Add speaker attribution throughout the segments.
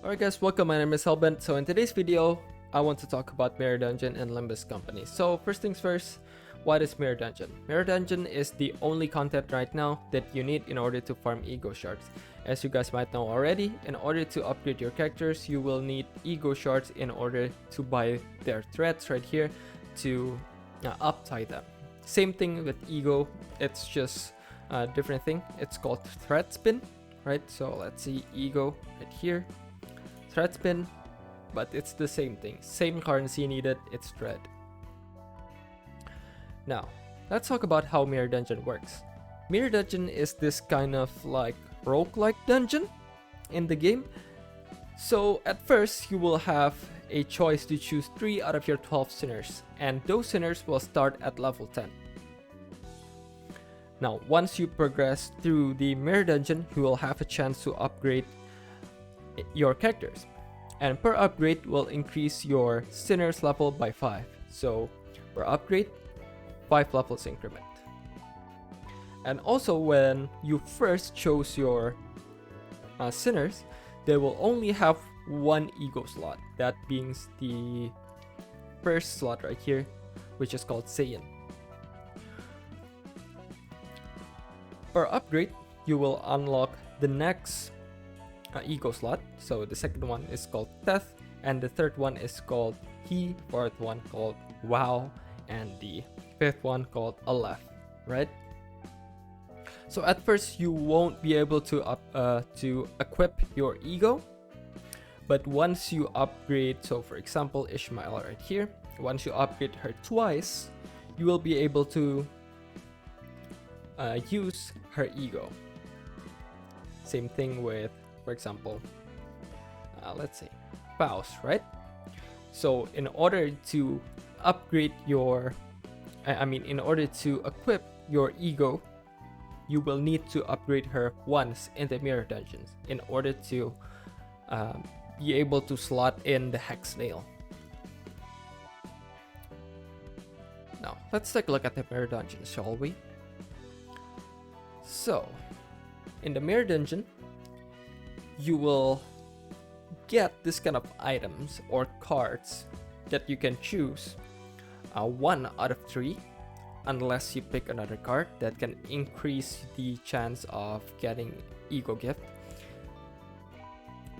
Speaker 1: Alright guys, welcome, my name is Hellbent. So in today's video, I want to talk about Mirror Dungeon and Limbus Company. So first things first, what is Mirror Dungeon? Mirror Dungeon is the only content right now that you need in order to farm ego shards. As you guys might know already, in order to upgrade your characters, you will need ego shards in order to buy their threads right here to uptie them. Same thing with ego, it's just a different thing. It's called thread spin, right? So let's see ego right here. Thread spin, but it's the same thing. Same currency needed, it's thread. Now, let's talk about how Mirror Dungeon works. Mirror Dungeon is this kind of like roguelike dungeon in the game. So at first, you will have a choice to choose 3 out of your 12 sinners, and those sinners will start at level 10. Now, once you progress through the Mirror Dungeon, you will have a chance to upgrade your characters, and per upgrade will increase your sinners level by 5. So per upgrade, 5 levels increment. And also when you first chose your sinners, they will only have 1 ego slot, that being the first slot right here, which is called Saiyan. Per upgrade, you will unlock the next ego slot. So the second one is called Teth, and the third one is called He, fourth one called Wow, and the fifth one called Aleph, right? So at first you won't be able to equip your ego, but once you upgrade, so for example Ishmael right here, once you upgrade her twice, you will be able to use her ego. Same thing with, for example, let's say Faust, right? So in order to upgrade your, in order to equip your ego, you will need to upgrade her once in the Mirror Dungeons in order to be able to slot in the Hex Nail. Now, let's take a look at the Mirror Dungeon, shall we? So, in the Mirror Dungeon, you will get this kind of items or cards that you can choose 1 out of 3, unless you pick another card that can increase the chance of getting ego gift.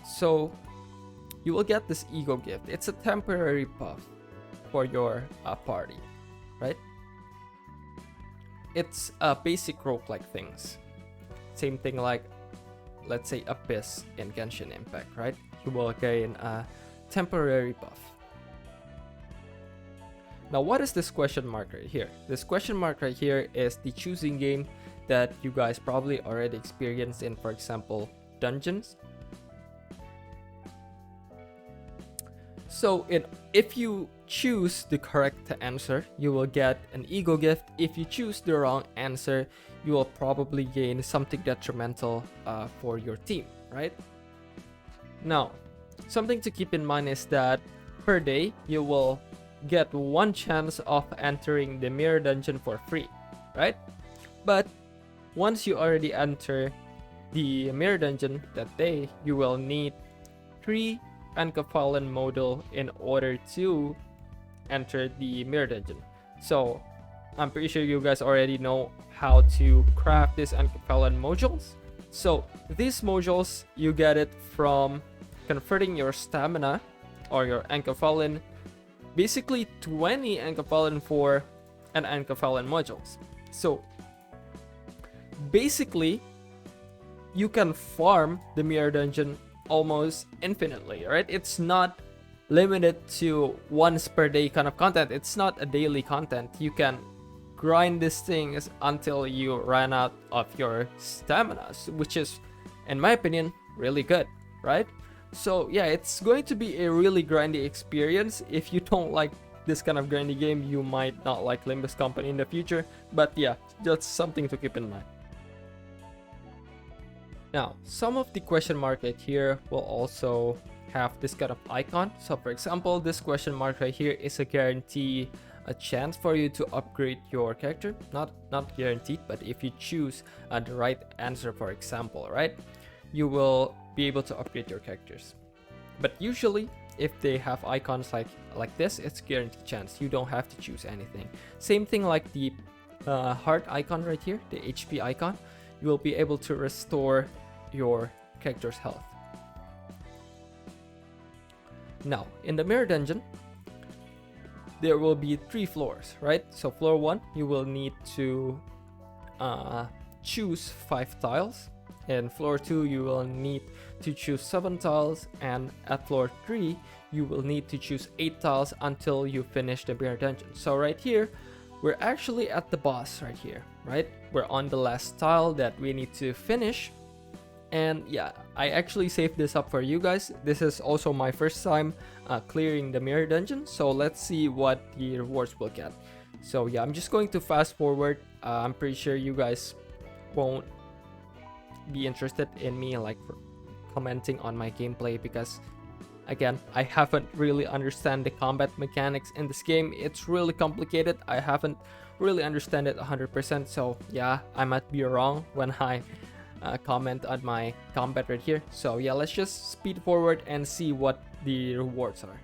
Speaker 1: So you will get this ego gift. It's a temporary buff for your party, right? It's basic roguelike things. Same thing like, let's say Abyss in Genshin Impact, right? You will gain a temporary buff. Now, what is this question mark right here? This question mark right here is the choosing game that you guys probably already experienced in, for example, dungeons. So if you choose the correct answer, you will get an ego gift. If you choose the wrong answer, you will probably gain something detrimental for your team, right? Now, something to keep in mind is that per day, you will get 1 chance of entering the Mirror Dungeon for free, right? But once you already enter the Mirror Dungeon that day, you will need 3 Ankefallen module in order to enter the Mirror Dungeon. So I'm pretty sure you guys already know how to craft these Ankefallen modules. So these modules, you get it from converting your stamina or your Ankefallen, basically 20 Ankefallen for an Ankefallen modules. So basically you can farm the Mirror Dungeon almost infinitely, right? It's not limited to once per day kind of content. It's not a daily content. You can grind these things until you run out of your stamina, which is, in my opinion, really good, right? So yeah, it's going to be a really grindy experience. If you don't like this kind of grindy game, you might not like Limbus Company in the future, but yeah, just something to keep in mind. Now, some of the question mark right here will also have this kind of icon. So for example, this question mark right here is a guarantee, a chance for you to upgrade your character. Not guaranteed, but if you choose the right answer, for example, right, you will be able to upgrade your characters. But usually, if they have icons like this, it's guaranteed chance. You don't have to choose anything. Same thing like the heart icon right here, the HP icon. You will be able to restore your character's health. Now, in the mirror dungeon, there will be 3 floors, right? So floor 1, you will need to choose 5 tiles. In floor 2, you will need to choose 7 tiles. And at floor 3, you will need to choose 8 tiles until you finish the mirror dungeon. So right here, we're actually at the boss right here, right? We're on the last tile that we need to finish. And yeah, I actually saved this up for you guys. This is also my first time clearing the mirror dungeon. So let's see what the rewards will get. So yeah, I'm just going to fast forward. I'm pretty sure you guys won't be interested in me like commenting on my gameplay, because again, I haven't really understand the combat mechanics in this game. It's really complicated. I haven't really understand it 100%. So yeah, I might be wrong when I comment on my combat right here. So yeah, let's just speed forward and see what the rewards are.